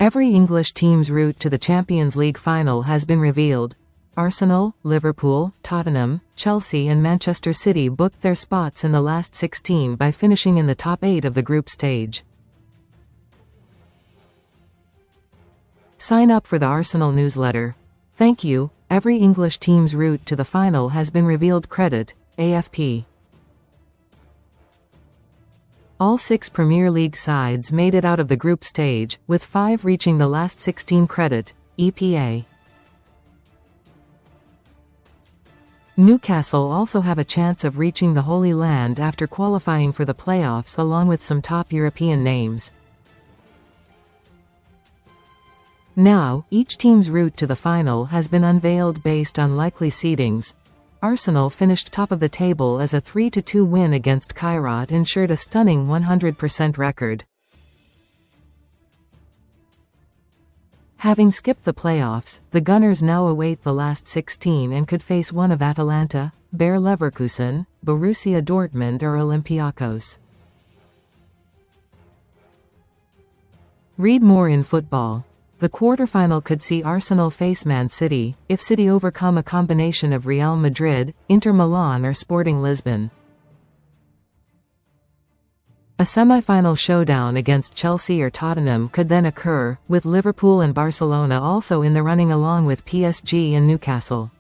Every English team's route to the Champions League final has been revealed. Arsenal, Liverpool, Tottenham, Chelsea and Manchester City booked their spots in the last 16 by finishing in the top 8 of the group stage. Sign up for the Arsenal newsletter. Thank you. Every English team's route to the final has been revealed. Credit, AFP. All 6 Premier League sides made it out of the group stage, with 5 reaching the last 16. Credit, EPA. Newcastle also have a chance of reaching the Holy Land after qualifying for the playoffs along with some top European names. Now, each team's route to the final has been unveiled based on likely seedings. Arsenal finished top of the table as a 3-2 win against Kairat ensured a stunning 100% record. Having skipped the playoffs, the Gunners now await the last 16 and could face one of Atalanta, Bayer Leverkusen, Borussia Dortmund or Olympiacos. Read more in football. The quarterfinal could see Arsenal face Man City, if City overcome a combination of Real Madrid, Inter Milan or Sporting Lisbon. A semi-final showdown against Chelsea or Tottenham could then occur, with Liverpool and Barcelona also in the running along with PSG and Newcastle.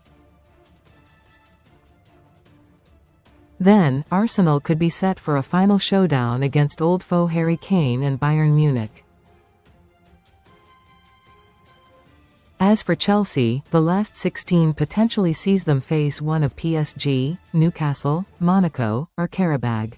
Then, Arsenal could be set for a final showdown against old foe Harry Kane and Bayern Munich. As for Chelsea, the last 16 potentially sees them face one of PSG, Newcastle, Monaco, or Karabag.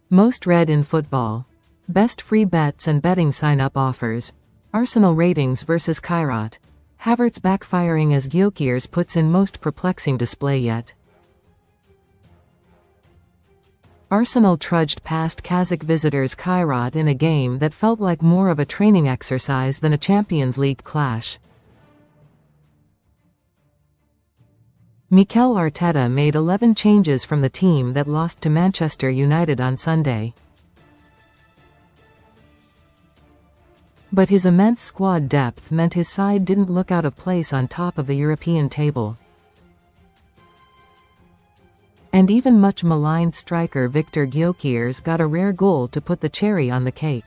Most read in football. Best free bets and betting sign-up offers. Arsenal ratings versus Kairat. Havertz backfiring as Gyökeres puts in most perplexing display yet. Arsenal trudged past Kazakh visitors Kairat in a game that felt like more of a training exercise than a Champions League clash. Mikel Arteta made 11 changes from the team that lost to Manchester United on Sunday. But his immense squad depth meant his side didn't look out of place on top of the European table. And even much maligned striker Victor Gyökeres got a rare goal to put the cherry on the cake.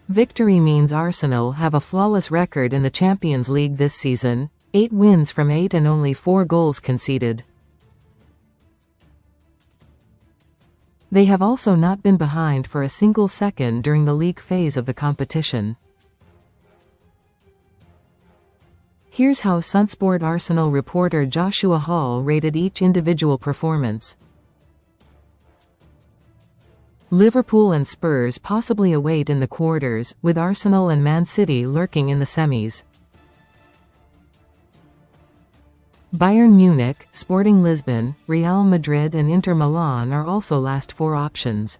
Victory means Arsenal have a flawless record in the Champions League this season, 8 wins from 8 and only 4 goals conceded. They have also not been behind for a single second during the league phase of the competition. Here's how Sunsport Arsenal reporter Joshua Hall rated each individual performance. Liverpool and Spurs possibly await in the quarters, with Arsenal and Man City lurking in the semis. Bayern Munich, Sporting Lisbon, Real Madrid and Inter Milan are also last 4 options.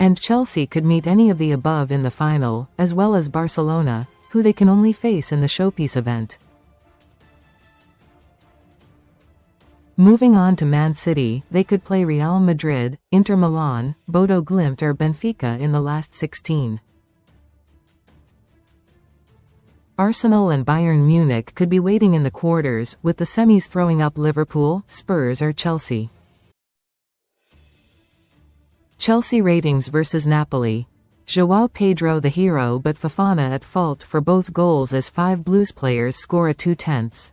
And Chelsea could meet any of the above in the final, as well as Barcelona, who they can only face in the showpiece event. Moving on to Man City, they could play Real Madrid, Inter Milan, Bodo Glimt or Benfica in the last 16. Arsenal and Bayern Munich could be waiting in the quarters, with the semis throwing up Liverpool, Spurs or Chelsea. Chelsea ratings versus Napoli. João Pedro the hero but Fofana at fault for both goals as 5 Blues players score a 2/10.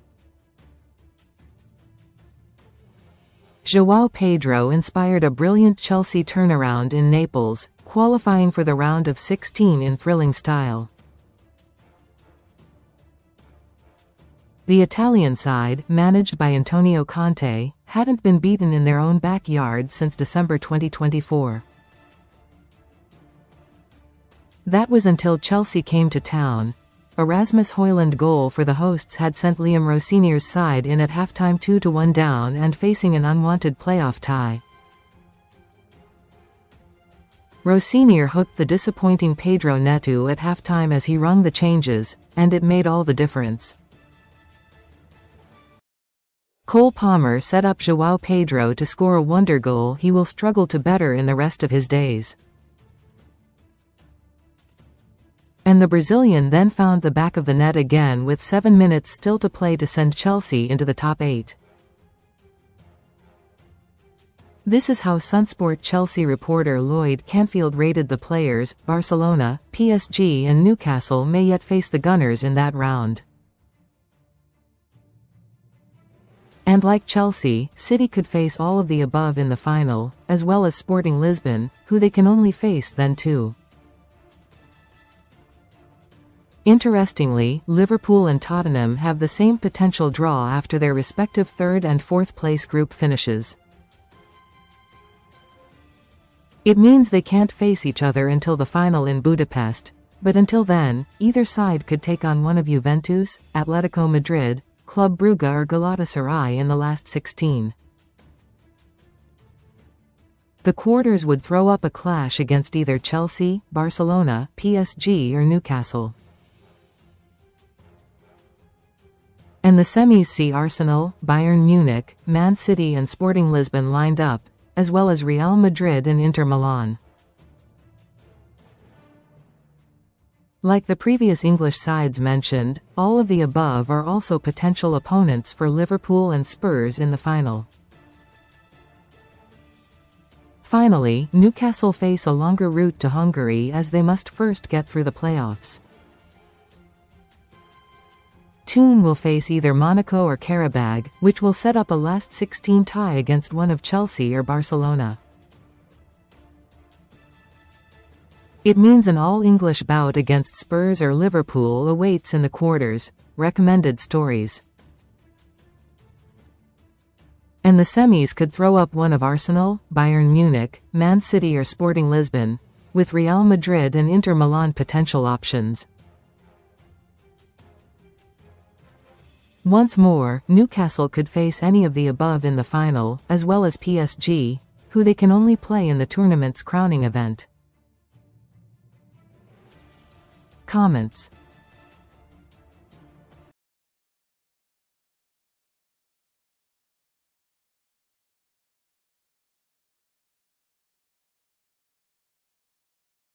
João Pedro inspired a brilliant Chelsea turnaround in Naples, qualifying for the round of 16 in thrilling style. The Italian side, managed by Antonio Conte, hadn't been beaten in their own backyard since December 2024. That was until Chelsea came to town. A Rasmus Højlund goal for the hosts had sent Liam Rossinier's side in at halftime 2-1 down and facing an unwanted playoff tie. Rosinier hooked the disappointing Pedro Neto at halftime as he rung the changes, and it made all the difference. Cole Palmer set up João Pedro to score a wonder goal he will struggle to better in the rest of his days. And the Brazilian then found the back of the net again with 7 minutes still to play to send Chelsea into the top 8. This is how Sunsport Chelsea reporter Lloyd Canfield rated the players. Barcelona, PSG and Newcastle may yet face the Gunners in that round. And like Chelsea, City could face all of the above in the final, as well as Sporting Lisbon, who they can only face then too. Interestingly, Liverpool and Tottenham have the same potential draw after their respective 3rd and 4th place group finishes. It means they can't face each other until the final in Budapest, but until then, either side could take on one of Juventus, Atletico Madrid, Club Brugge or Galatasaray in the last 16. The quarters would throw up a clash against either Chelsea, Barcelona, PSG or Newcastle. And the semis see Arsenal, Bayern Munich, Man City and Sporting Lisbon lined up, as well as Real Madrid and Inter Milan. Like the previous English sides mentioned, all of the above are also potential opponents for Liverpool and Spurs in the final. Finally, Newcastle face a longer route to Hungary as they must first get through the playoffs. Toon will face either Monaco or Karabag, which will set up a last 16 tie against one of Chelsea or Barcelona. It means an all-English bout against Spurs or Liverpool awaits in the quarters. Recommended stories. And the semis could throw up one of Arsenal, Bayern Munich, Man City or Sporting Lisbon, with Real Madrid and Inter Milan potential options. Once more, Newcastle could face any of the above in the final, as well as PSG, who they can only play in the tournament's crowning event. Comments.